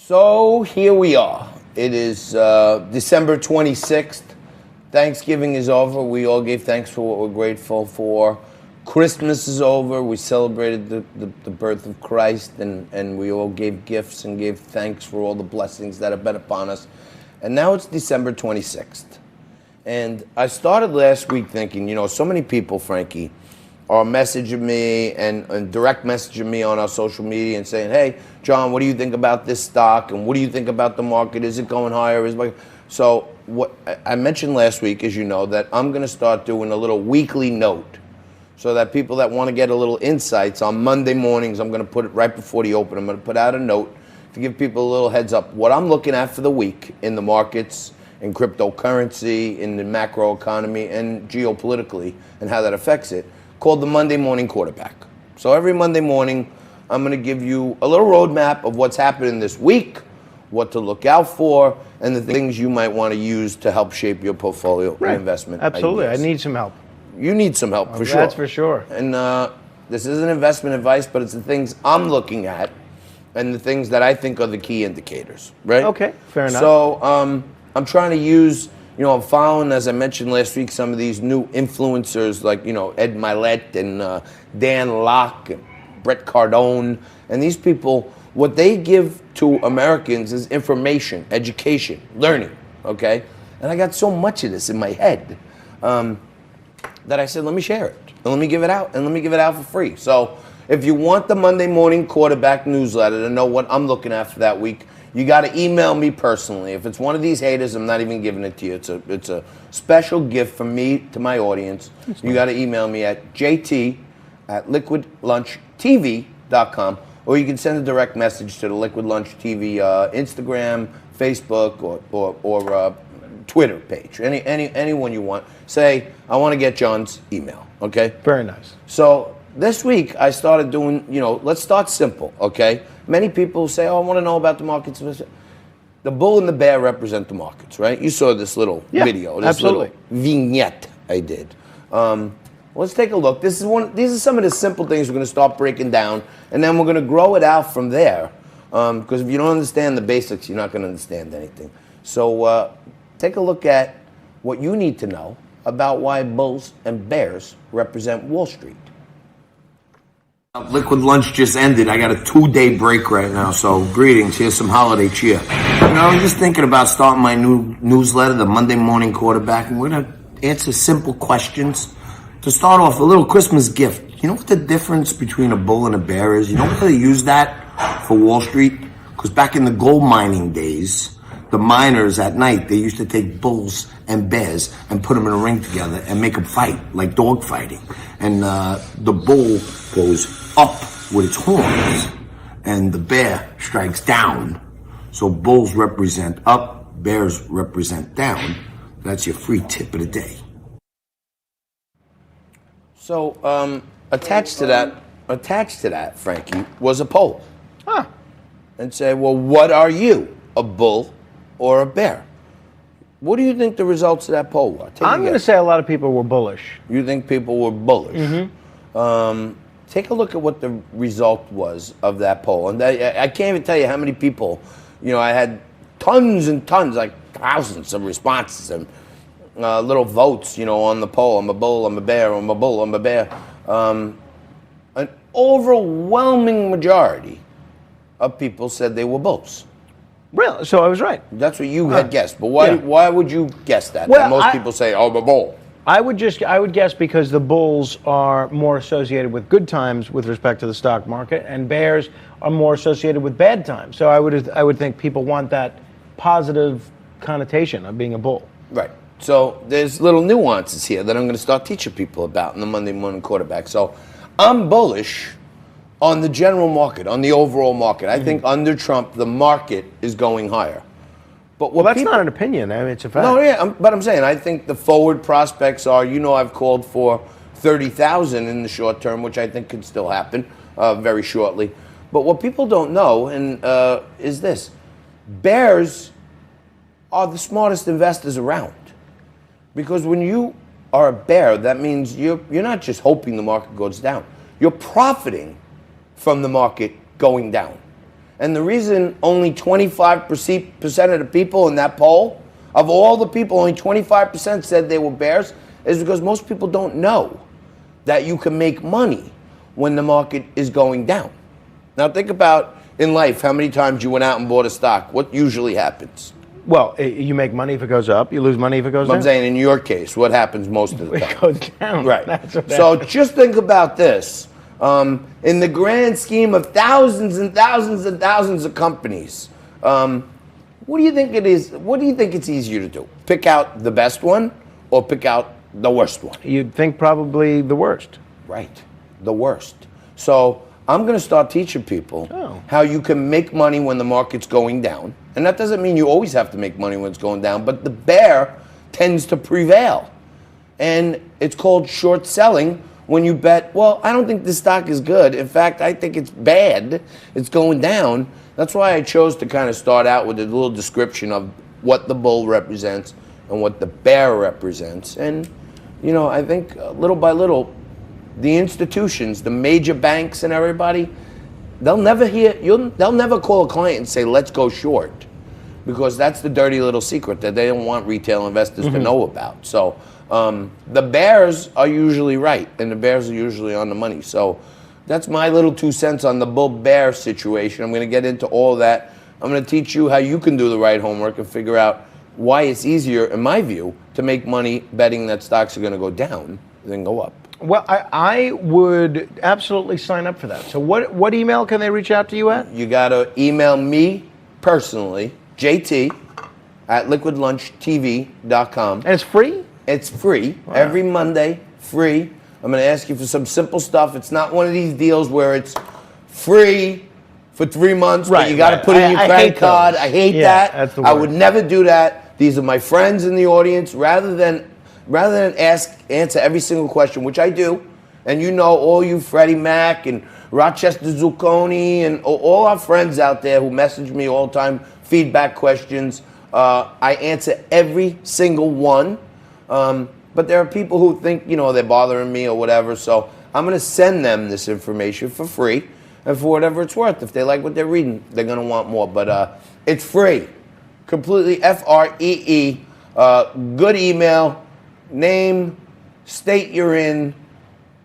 So here we are. It is December 26th. Thanksgiving is over. We all gave thanks for what we're grateful for. Christmas is over. We celebrated the birth of Christ, and we all gave gifts and gave thanks for all the blessings that have been upon us. And now it's December 26th. And I started last week thinking, so many people, Frankie, are messaging me and direct messaging me on our social media and saying, hey, John, what do you think about this stock? And what do you think about the market? Is it going higher? So what I mentioned last week, as you know, that I'm going to start doing a little weekly note so that people that want to get a little insights on Monday mornings, I'm going to put it right before the open. I'm going to put out a note to give people a little heads up what I'm looking at for the week in the markets, in cryptocurrency, in the macro economy, and geopolitically, and how that affects it, called the Monday Morning Quarterback. So every Monday morning, I'm going to give you a little roadmap of what's happening this week, what to look out for, and the things you might want to use to help shape your portfolio and investment Absolutely. ideas. I need some help. You need some help, for sure. That's for sure. And this isn't investment advice, but it's the things I'm looking at and the things that I think are the key indicators, right? Okay, fair enough. So I'm trying to use, I'm following, as I mentioned last week, some of these new influencers like, Ed Milet and Dan Locke and Brett Cardone. And these people, what they give to Americans is information, education, learning, okay? And I got so much of this in my head that I said, let me share it. And let me give it out. And let me give it out for free. So if you want the Monday Morning Quarterback newsletter to know what I'm looking at for that week, you got to email me personally. If it's one of these haters, I'm not even giving it to you. It's a special gift from me to my audience. You got to email me at jt@liquidlunchtv.com, or you can send a direct message to the Liquid Lunch TV Instagram, Facebook, or Twitter page. Anyone you want. Say, I want to get John's email. Okay? Very nice. So this week I started doing, let's start simple, okay? Many people say, I want to know about the markets. The bull and the bear represent the markets, right? You saw this little video, this absolutely. little vignette I did. Let's take a look. These are some of the simple things we're going to start breaking down, and then we're going to grow it out from there. Because if you don't understand the basics, you're not going to understand anything. So take a look at what you need to know about why bulls and bears represent Wall Street. Liquid Lunch just ended. I got a 2-day break right now, so greetings. Here's some holiday cheer. I was just thinking about starting my new newsletter, the Monday Morning Quarterback, and we're going to answer simple questions. To start off, a little Christmas gift. You know what the difference between a bull and a bear is? You know why they use that for Wall Street? Because back in the gold mining days, the miners at night, they used to take bulls and bears and put them in a ring together and make them fight, like dog fighting. And the bull goes up with its horns, and the bear strikes down. So bulls represent up, bears represent down. That's your free tip of the day. So attached to that, Frankie, was a poll. Huh. And say, well, what are you, a bull or a bear? What do you think the results of that poll were? I'm going to say a lot of people were bullish. You think people were bullish? Mm-hmm. Take a look at what the result was of that poll. And I can't even tell you how many people, I had tons and tons, like thousands of responses and little votes, on the poll. I'm a bull, I'm a bear, I'm a bull, I'm a bear. An overwhelming majority of people said they were bulls. Really? So I was right. That's what you had guessed. But why would you guess that? Well, Most people say, I'm a bull. I would guess because the bulls are more associated with good times with respect to the stock market, and bears are more associated with bad times. So I would think people want that positive connotation of being a bull. Right. So there's little nuances here that I'm going to start teaching people about in the Monday Morning Quarterback. So I'm bullish on the general market, on the overall market. I think under Trump, the market is going higher. But that's not an opinion. I mean, it's a fact. No, yeah, but I'm saying I think the forward prospects are, I've called for 30,000 in the short term, which I think could still happen very shortly. But what people don't know is this. Bears are the smartest investors around. Because when you are a bear, that means you're not just hoping the market goes down. You're profiting from the market going down. And the reason only 25% of the people in that poll, of all the people, only 25% said they were bears, is because most people don't know that you can make money when the market is going down. Now think about in life how many times you went out and bought a stock. What usually happens? Well, you make money if it goes up. You lose money if it goes down. I'm saying in your case, what happens most of the time? It goes down. Right. That's what So happens. just think about this. In the grand scheme of thousands and thousands and thousands of companies, what do you think it is? What do you think it's easier to do? Pick out the best one or pick out the worst one? You'd think probably the worst. Right. The worst. So I'm going to start teaching people how you can make money when the market's going down. And that doesn't mean you always have to make money when it's going down, but the bear tends to prevail. And it's called short selling when you bet, well, I don't think this stock is good. In fact, I think it's bad. It's going down. That's why I chose to kind of start out with a little description of what the bull represents and what the bear represents. And, you know, I think little by little, the institutions, the major banks and everybody, they'll never call a client and say, let's go short. Because that's the dirty little secret that they don't want retail investors to know about. So the bears are usually right, and the bears are usually on the money. So that's my little 2 cents on the bull-bear situation. I'm going to get into all that. I'm going to teach you how you can do the right homework and figure out why it's easier, in my view, to make money betting that stocks are going to go down than go up. Well, I would absolutely sign up for that. So what email can they reach out to you at? You got to email me personally, JT, at liquidlunchtv.com. And it's free? It's free. Every Monday, free. I'm going to ask you for some simple stuff. It's not one of these deals where it's free for 3 months, but you got to put in your credit card. I hate that. That's the I worst. would never do that. These are my friends in the audience. Rather than answer every single question, which I do, and you know, all you Freddie Mac and Rochester Zucconi and all our friends out there who message me all the time, feedback questions, I answer every single one. But there are people who think, you know, they're bothering me or whatever, so I'm going to send them this information for free and for whatever it's worth. If they like what they're reading, they're going to want more. But it's free, completely free. Good email, name, state you're in,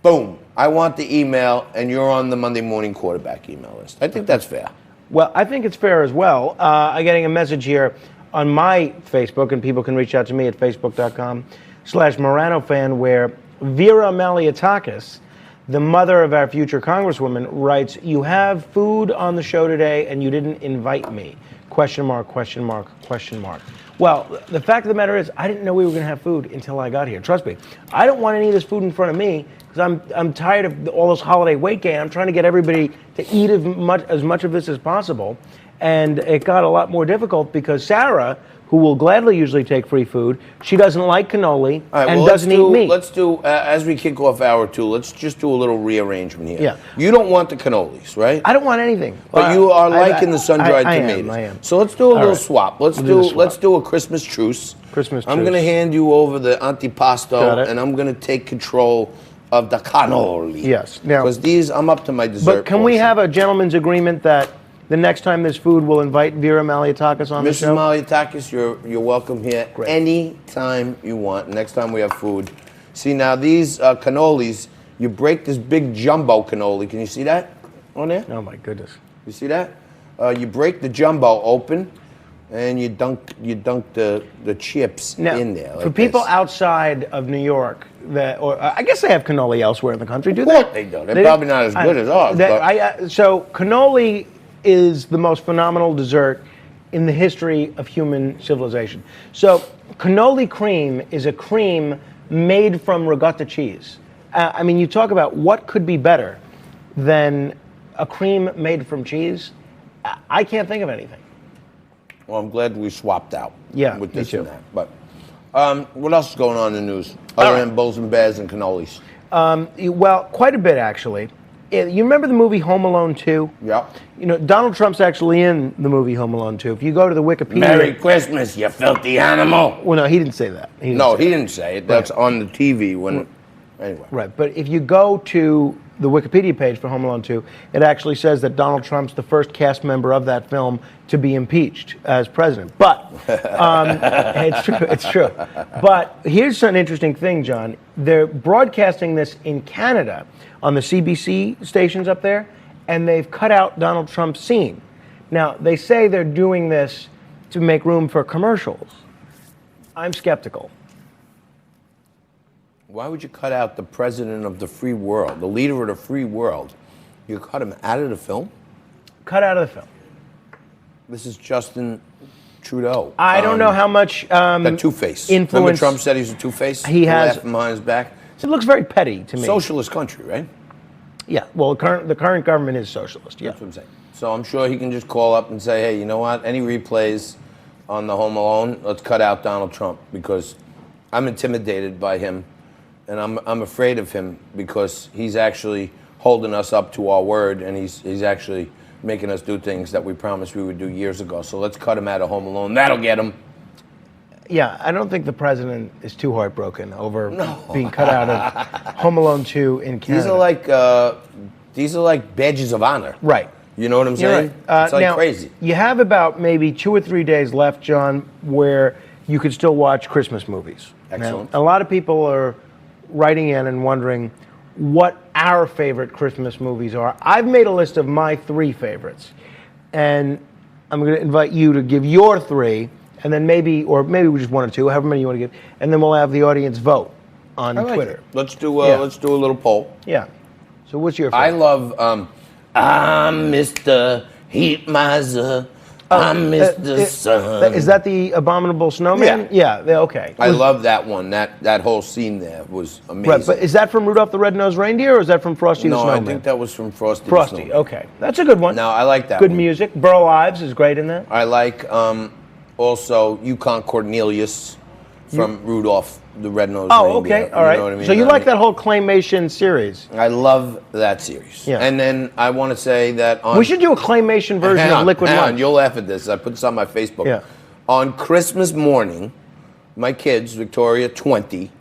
boom. I want the email, and you're on the Monday Morning Quarterback email list. I think that's fair. Well, I think it's fair as well. I'm getting a message here on my Facebook, and people can reach out to me at facebook.com/MoranoFan, where Vera Malliotakis, the mother of our future Congresswoman, writes, "You have food on the show today, and you didn't invite me. Question mark, question mark, question mark." Well, the fact of the matter is, I didn't know we were going to have food until I got here. Trust me. I don't want any of this food in front of me because I'm tired of all this holiday weight gain. I'm trying to get everybody to eat as much of this as possible. And it got a lot more difficult because Sarah, who will gladly usually take free food, she doesn't like cannoli and doesn't eat meat. Let's do, as we kick off hour 2, let's just do a little rearrangement here. Yeah. You don't want the cannolis, right? I don't want anything. But you are liking the sun-dried tomatoes. I am. So let's do a little right. swap. Let's We'll do the swap. Let's do a Christmas truce. Christmas I'm truce. going to hand you over the Got antipasto, it. and I'm going to take control of the cannoli. Yes. Now, Because these, I'm up to my dessert. but can we portion. have a gentleman's agreement that the next time there's food, we'll invite Vera Malliotakis on the Mrs. show? Malliotakis, you're welcome here Great. anytime you want. Next time we have food. See, now these cannolis, you break this big jumbo cannoli. Can you see that on there? Oh my goodness. You see that? You break the jumbo open, and you dunk the chips Now, in there. for like people this. outside of New York, or I guess they have cannoli elsewhere in the country, do Of they? course they do. They're probably not as good as ours, but- So cannoli is the most phenomenal dessert in the history of human civilization. So cannoli cream is a cream made from ricotta cheese. I mean, you talk about what could be better than a cream made from cheese. I can't think of anything. Well, I'm glad we swapped out. Yeah, with me this too. and that. But what else is going on in the news All other right. than Bulls and Bears and cannolis? Well, quite a bit actually. You remember the movie Home Alone 2? Yeah. You know, Donald Trump's actually in the movie Home Alone 2. If you go to the Wikipedia... Merry Christmas, you filthy animal. Well, no, he didn't say that. No, he didn't say it. That's on the TV when. Anyway. Right, but if you go to the Wikipedia page for Home Alone 2, it actually says that Donald Trump's the first cast member of that film to be impeached as president. But it's true. It's true. But here's an interesting thing, John. They're broadcasting this in Canada on the CBC stations up there, and they've cut out Donald Trump's scene. Now, they say they're doing this to make room for commercials. I'm skeptical. Why would you cut out the president of the free world, the leader of the free world? You cut him out of the film? Cut out of the film. This is Justin Trudeau. I don't know how much that two-face. influence. Remember Trump said he's a two-face? He has. Laughing behind his back. It looks very petty to me. Socialist country, right? Yeah. Well, the current government is socialist. Yeah. That's what I'm saying. So I'm sure he can just call up and say, hey, you know what? Any replays on the Home Alone, let's cut out Donald Trump, because I'm intimidated by him. And I'm afraid of him because he's actually holding us up to our word, and he's actually making us do things that we promised we would do years ago. So let's cut him out of Home Alone. That'll get him. Yeah, I don't think the president is too heartbroken over being cut out of Home Alone 2 in Canada. These are like badges of honor. Right. You know what I'm You're saying? right. It's like now, crazy. You have about maybe 2 or 3 days left, John, where you could still watch Christmas movies. Excellent. Now, a lot of people are writing in and wondering what our favorite Christmas movies are. I've made a list of my 3 favorites, and I'm going to invite you to give your 3, and then maybe we just 1 or 2, however many you want to give, and then we'll have the audience vote on Twitter. It. Let's do a little poll. Yeah. So what's your favorite? I love I'm Mr. Heat Miser. I'm Mr. Sun. Is that the Abominable Snowman? Yeah. Okay. I love that one. That whole scene there was amazing. Right, but is that from Rudolph the Red-Nosed Reindeer, or is that from Frosty the No, Snowman? I think that was from Frosty the Frosty, Snowman. okay. That's a good one. No, I like that Good one. music. Burl Ives is great in that. I like also Yukon Cornelius from Rudolph the Red-Nosed Reindeer. Oh, okay. All right. You know what I mean? So you like that whole claymation series? I love that series. Yeah. And then I want to say that on... We should do a claymation version of Liquid Hang on, Lunch. you'll laugh at this. I put this on my Facebook. Yeah. On Christmas morning, my kids, Victoria 20,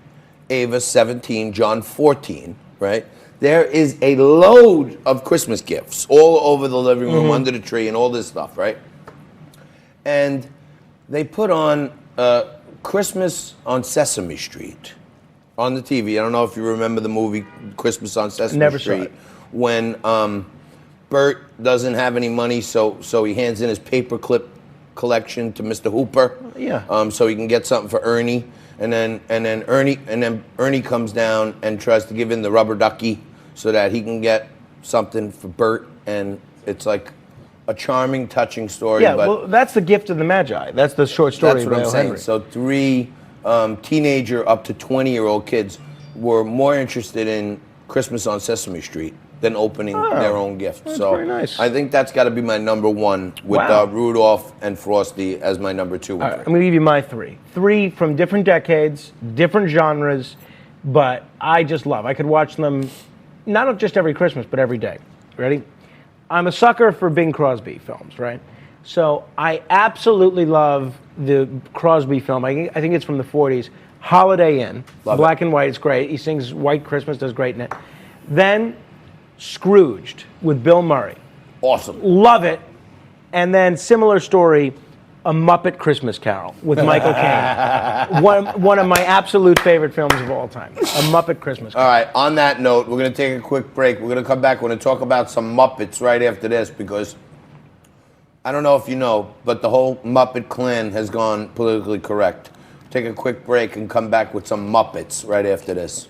Ava 17, John 14, right? There is a load of Christmas gifts all over the living room, under the tree, and all this stuff, right? And they put on Christmas on Sesame Street on the TV. I don't know if you remember the movie Christmas on Sesame Never saw Street. it. When Bert doesn't have any money, so he hands in his paperclip collection to Mr. Hooper. Yeah. So he can get something for Ernie, and then Ernie comes down and tries to give in the rubber ducky so that he can get something for Bert, and it's like a charming, touching story. Yeah, but well, that's the gift of the Magi. That's the short story that's of what I'm Dale saying. Henry. So 3 teenager up to 20-year-old kids were more interested in Christmas on Sesame Street than opening their own gift. That's so very nice. I think that's got to be my number 1 with Wow. Rudolph and Frosty as my number 2. All right, I'm going to give you my 3. 3 from different decades, different genres, but I just love. I could watch them not just every Christmas, but every day. Ready? I'm a sucker for Bing Crosby films, right? So I absolutely love the Crosby film. I think it's from the 40s. Holiday Inn. Love Black and white. It's great. He sings White Christmas, does great in it. Then Scrooged with Bill Murray. Awesome. Love it. And then similar story, A Muppet Christmas Carol with Michael Caine. One of my absolute favorite films of all time. A Muppet Christmas Carol. All right, on that note, we're going to take a quick break. We're going to come back. We're going to talk about some Muppets right after this, because I don't know if you know, but the whole Muppet clan has gone politically correct. Take a quick break and come back with some Muppets right after this.